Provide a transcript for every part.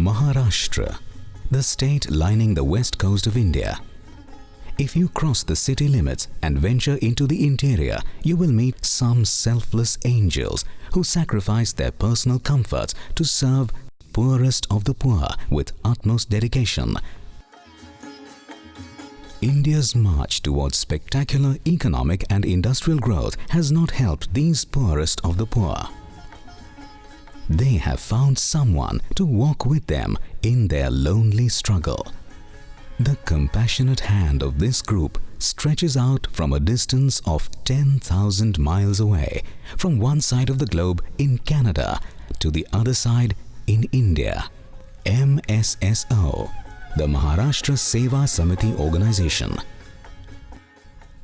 Maharashtra, the state lining the west coast of India. If you cross the city limits and venture into the interior, you will meet some selfless angels who sacrifice their personal comforts to serve the poorest of the poor with utmost dedication. India's march towards spectacular economic and industrial growth has not helped these poorest of the poor. They have found someone to walk with them in their lonely struggle. The compassionate hand of this group stretches out from a distance of 10,000 miles away, from one side of the globe in Canada to the other side in India. MSSO, the Maharashtra Seva Samiti Organization.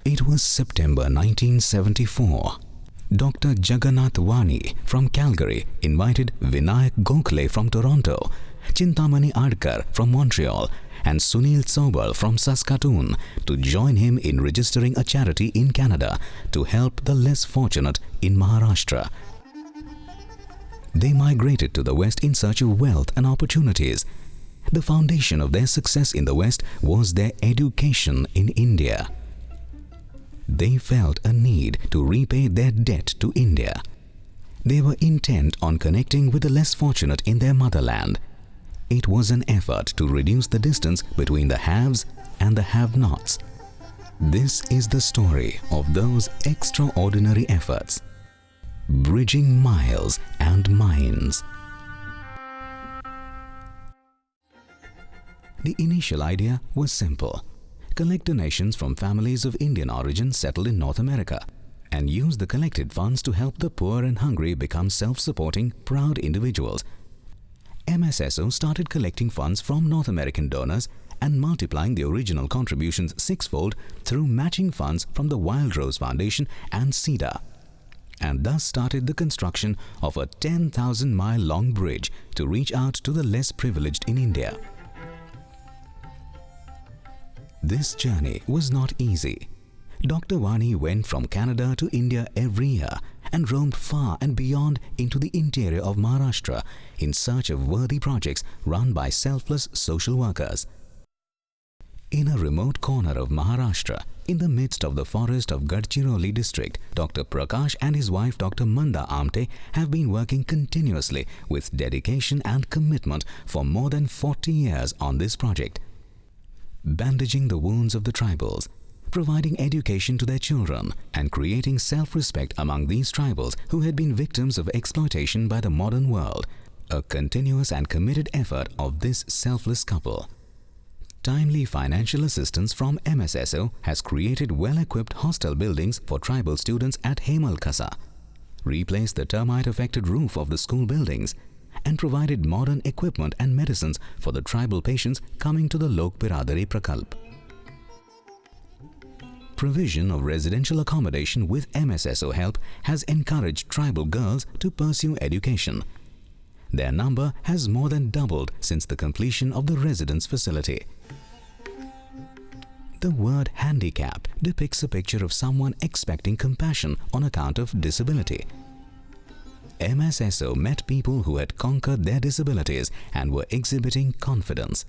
It was September 1974. Dr. Jagannath Wani from Calgary invited Vinayak Gokhale from Toronto, Chintamani Adkar from Montreal, and Sunil Sobal from Saskatoon to join him in registering a charity in Canada to help the less fortunate in Maharashtra. They migrated to the West in search of wealth and opportunities. The foundation of their success in the West was their education in India. They felt a need to repay their debt to India. They were intent on connecting with the less fortunate in their motherland. It was an effort to reduce the distance between the haves and the have-nots. This is the story of those extraordinary efforts, bridging miles and minds. The initial idea was simple: collect donations from families of Indian origin settled in North America and use the collected funds to help the poor and hungry become self-supporting, proud individuals. MSSO started collecting funds from North American donors and multiplying the original contributions sixfold through matching funds from the Wild Rose Foundation and CEDA, and thus started the construction of a 10,000-mile-long bridge to reach out to the less privileged in India. This journey was not easy. Dr. Wani went from Canada to India every year and roamed far and beyond into the interior of Maharashtra in search of worthy projects run by selfless social workers. In a remote corner of Maharashtra, in the midst of the forest of Gadchiroli district, Dr. Prakash and his wife Dr. Manda Amte have been working continuously with dedication and commitment for more than 40 years on this project, bandaging the wounds of the tribals, providing education to their children, and creating self-respect among these tribals who had been victims of exploitation by the modern world, a continuous and committed effort of this selfless couple. Timely financial assistance from MSSO has created well-equipped hostel buildings for tribal students at Hemalkasa, replaced the termite-affected roof of the school buildings, and provided modern equipment and medicines for the tribal patients coming to the Lok Biradari Prakalp. Provision of residential accommodation with MSSO help has encouraged tribal girls to pursue education. Their number has more than doubled since the completion of the residence facility. The word handicap depicts a picture of someone expecting compassion on account of disability. MSSO met people who had conquered their disabilities and were exhibiting confidence.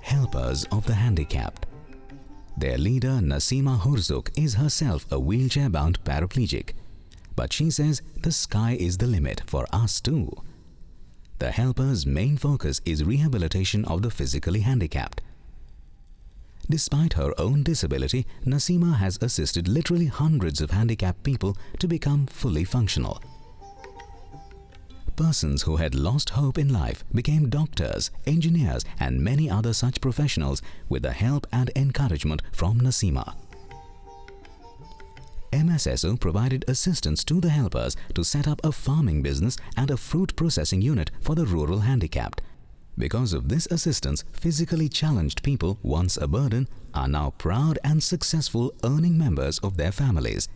Helpers of the handicapped. Their leader Nasima Hurzuk is herself a wheelchair-bound paraplegic, but she says the sky is the limit for us too. The helpers' main focus is rehabilitation of the physically handicapped. Despite her own disability, Nasima has assisted literally hundreds of handicapped people to become fully functional. Persons who had lost hope in life became doctors, engineers, and many other such professionals with the help and encouragement from Nasima. MSSO provided assistance to the helpers to set up a farming business and a fruit processing unit for the rural handicapped. Because of this assistance, physically challenged people, once a burden, are now proud and successful earning members of their families.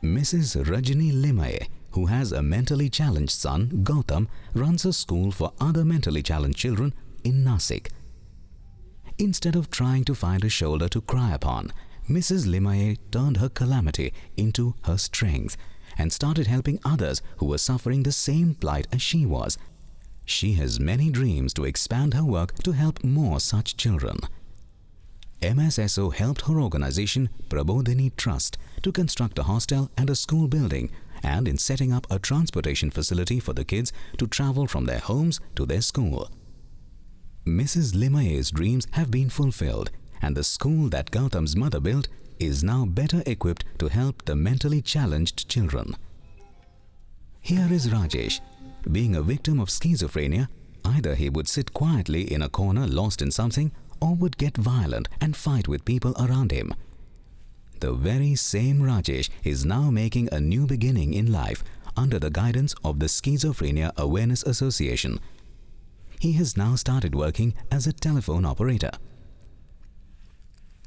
Mrs. Rajni Limaye, who has a mentally challenged son, Gautam, runs a school for other mentally challenged children in Nasik. Instead of trying to find a shoulder to cry upon, Mrs. Limaye turned her calamity into her strength and started helping others who were suffering the same plight as she was. She has many dreams to expand her work to help more such children. MSSO helped her organization Prabodhini Trust to construct a hostel and a school building, and in setting up a transportation facility for the kids to travel from their homes to their school. Mrs. Limaye's dreams have been fulfilled, and the school that Gautam's mother built is now better equipped to help the mentally challenged children. Here is Rajesh. Being a victim of schizophrenia, either he would sit quietly in a corner lost in something, or would get violent and fight with people around him. The very same Rajesh is now making a new beginning in life under the guidance of the Schizophrenia Awareness Association. He has now started working as a telephone operator.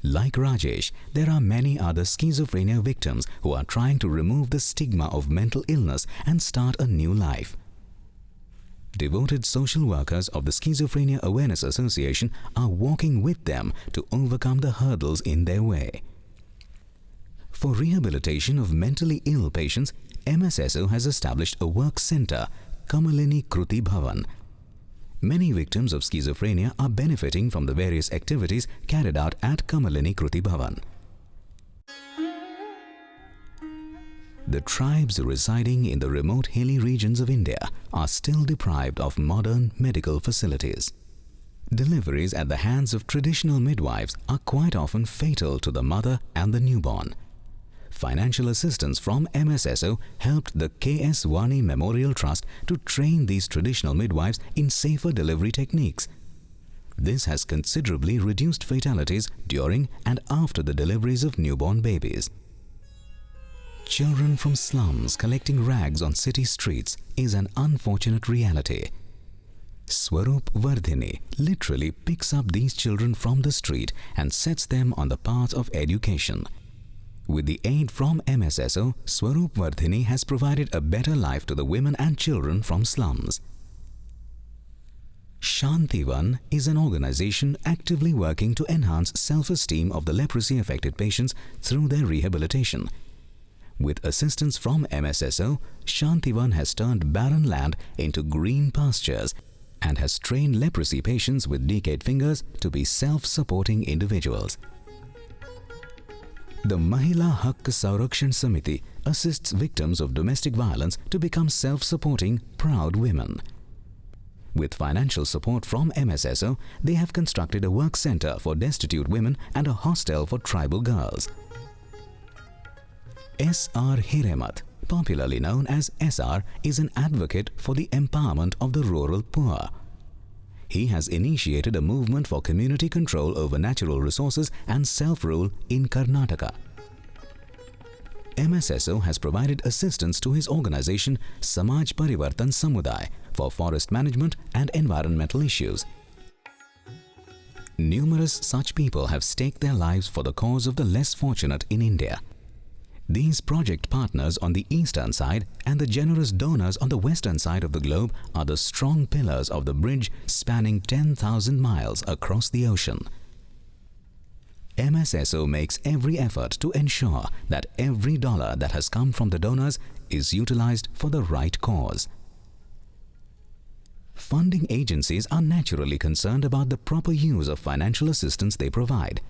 Like Rajesh, there are many other schizophrenia victims who are trying to remove the stigma of mental illness and start a new life. Devoted social workers of the Schizophrenia Awareness Association are walking with them to overcome the hurdles in their way. For rehabilitation of mentally ill patients, MSSO has established a work center, Kamalini Kruti Bhavan. Many victims of schizophrenia are benefiting from the various activities carried out at Kamalini Kruti Bhavan. The tribes residing in the remote hilly regions of India are still deprived of modern medical facilities. Deliveries at the hands of traditional midwives are quite often fatal to the mother and the newborn. Financial assistance from MSSO helped the K.S. Wani Memorial Trust to train these traditional midwives in safer delivery techniques. This has considerably reduced fatalities during and after the deliveries of newborn babies. Children from slums collecting rags on city streets is an unfortunate reality. Swaroop Vardhini literally picks up these children from the street and sets them on the path of education. With the aid from MSSO, Swaroop Vardhini has provided a better life to the women and children from slums. Shantivan is an organization actively working to enhance self-esteem of the leprosy-affected patients through their rehabilitation. With assistance from MSSO, Shantivan has turned barren land into green pastures and has trained leprosy patients with decayed fingers to be self-supporting individuals. The Mahila Hak Saurakshan Samiti assists victims of domestic violence to become self-supporting, proud women. With financial support from MSSO, they have constructed a work center for destitute women and a hostel for tribal girls. S.R. Hiremat, popularly known as SR, is an advocate for the empowerment of the rural poor. He has initiated a movement for community control over natural resources and self-rule in Karnataka. MSSO has provided assistance to his organization Samaj Parivartan Samuday for forest management and environmental issues. Numerous such people have staked their lives for the cause of the less fortunate in India. These project partners on the eastern side and the generous donors on the western side of the globe are the strong pillars of the bridge spanning 10,000 miles across the ocean. MSSO makes every effort to ensure that every dollar that has come from the donors is utilized for the right cause. Funding agencies are naturally concerned about the proper use of financial assistance they provide.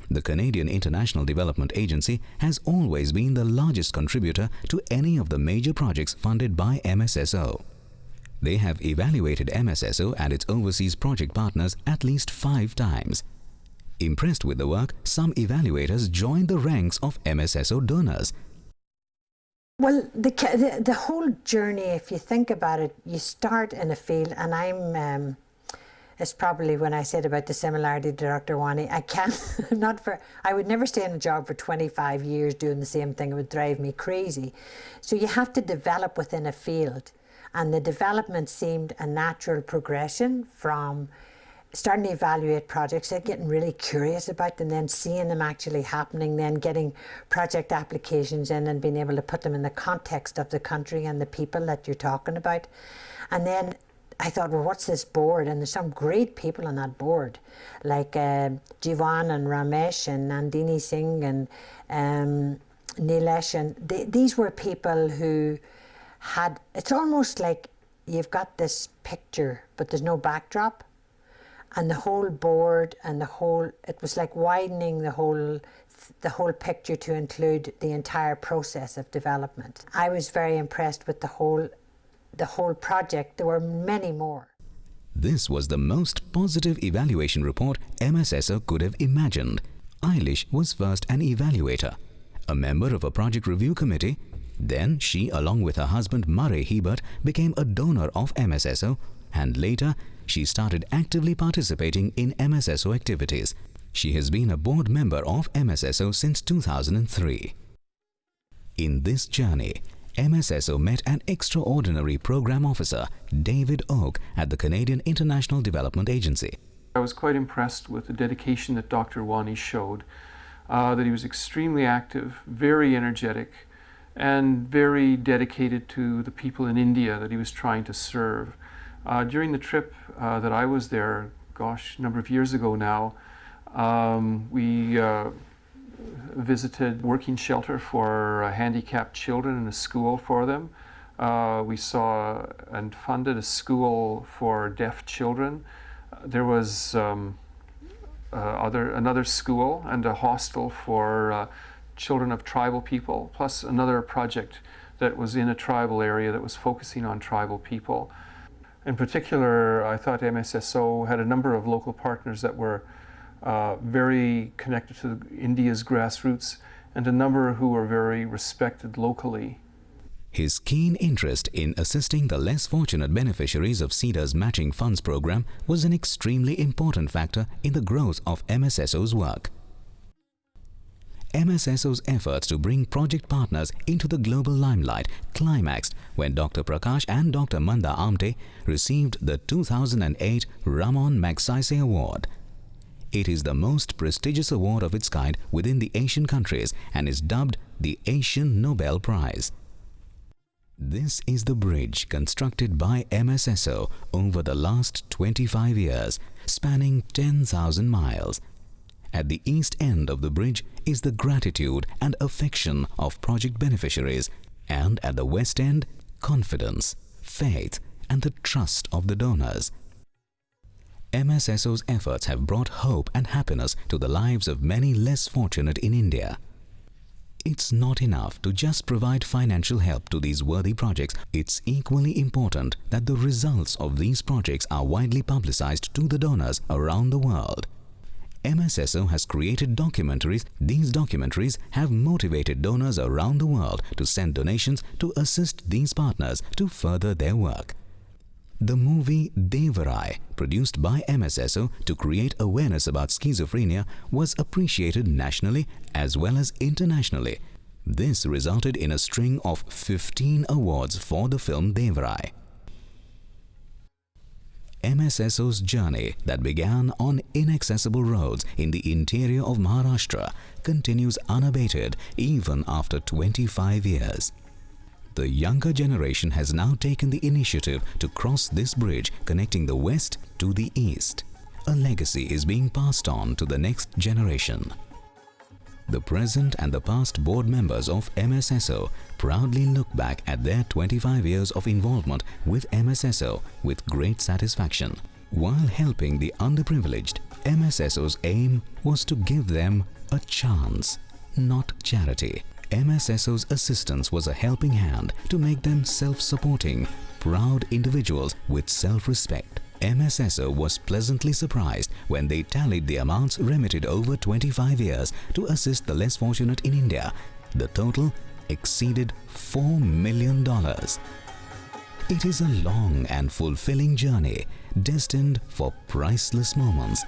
The Canadian International Development Agency has always been the largest contributor to any of the major projects funded by MSSO. They have evaluated MSSO and its overseas project partners at least 5 times. Impressed with the work, some evaluators joined the ranks of MSSO donors. Well, the whole journey, if you think about it, you start in a field, and it's probably when I said about the similarity to Dr. Wani, I would never stay in a job for 25 years doing the same thing. It would drive me crazy. So you have to develop within a field, and the development seemed a natural progression from starting to evaluate projects, then getting really curious about them, then seeing them actually happening, then getting project applications in and being able to put them in the context of the country and the people that you're talking about. And then I thought, well, what's this board? And there's some great people on that board, like Jivan and Ramesh and Nandini Singh and Nilesh, these were people who had, it's almost like you've got this picture, but there's no backdrop. And the whole board and it was like widening the whole picture to include the entire process of development. I was very impressed with the whole project. There were many more. This was the most positive evaluation report MSSO could have imagined. Eilish was first an evaluator, a member of a project review committee. Then she, along with her husband Murray Hebert, became a donor of MSSO, and later she started actively participating in MSSO activities. She has been a board member of MSSO since 2003. In this journey, MSSO met an extraordinary program officer, David Oak, at the Canadian International Development Agency. I was quite impressed with the dedication that Dr. Wani showed, that he was extremely active, very energetic, and very dedicated to the people in India that he was trying to serve. During the trip that I was there, a number of years ago now, we visited working shelter for handicapped children and a school for them. We saw and funded a school for deaf children. There was another school and a hostel for children of tribal people, plus another project that was in a tribal area that was focusing on tribal people. In particular, I thought MSSO had a number of local partners that were very connected to India's grassroots, and a number who were very respected locally. His keen interest in assisting the less fortunate beneficiaries of CEDA's Matching Funds program was an extremely important factor in the growth of MSSO's work. MSSO's efforts to bring project partners into the global limelight climaxed when Dr. Prakash and Dr. Manda Amte received the 2008 Ramon Magsaysay Award. It is the most prestigious award of its kind within the Asian countries and is dubbed the Asian Nobel Prize. This is the bridge constructed by MSSO over the last 25 years, spanning 10,000 miles. At the east end of the bridge is the gratitude and affection of project beneficiaries, and at the west end, confidence, faith, and the trust of the donors. MSSO's efforts have brought hope and happiness to the lives of many less fortunate in India. It's not enough to just provide financial help to these worthy projects. It's equally important that the results of these projects are widely publicized to the donors around the world. MSSO has created documentaries. These documentaries have motivated donors around the world to send donations to assist these partners to further their work. The movie Devarai, produced by MSSO to create awareness about schizophrenia, was appreciated nationally as well as internationally. This resulted in a string of 15 awards for the film Devarai. MSSO's journey that began on inaccessible roads in the interior of Maharashtra continues unabated even after 25 years. The younger generation has now taken the initiative to cross this bridge connecting the west to the east. A legacy is being passed on to the next generation. The present and the past board members of MSSO proudly look back at their 25 years of involvement with MSSO with great satisfaction. While helping the underprivileged, MSSO's aim was to give them a chance, not charity. MSSO's assistance was a helping hand to make them self-supporting, proud individuals with self-respect. MSSO was pleasantly surprised when they tallied the amounts remitted over 25 years to assist the less fortunate in India. The total exceeded $4 million. It is a long and fulfilling journey, destined for priceless moments.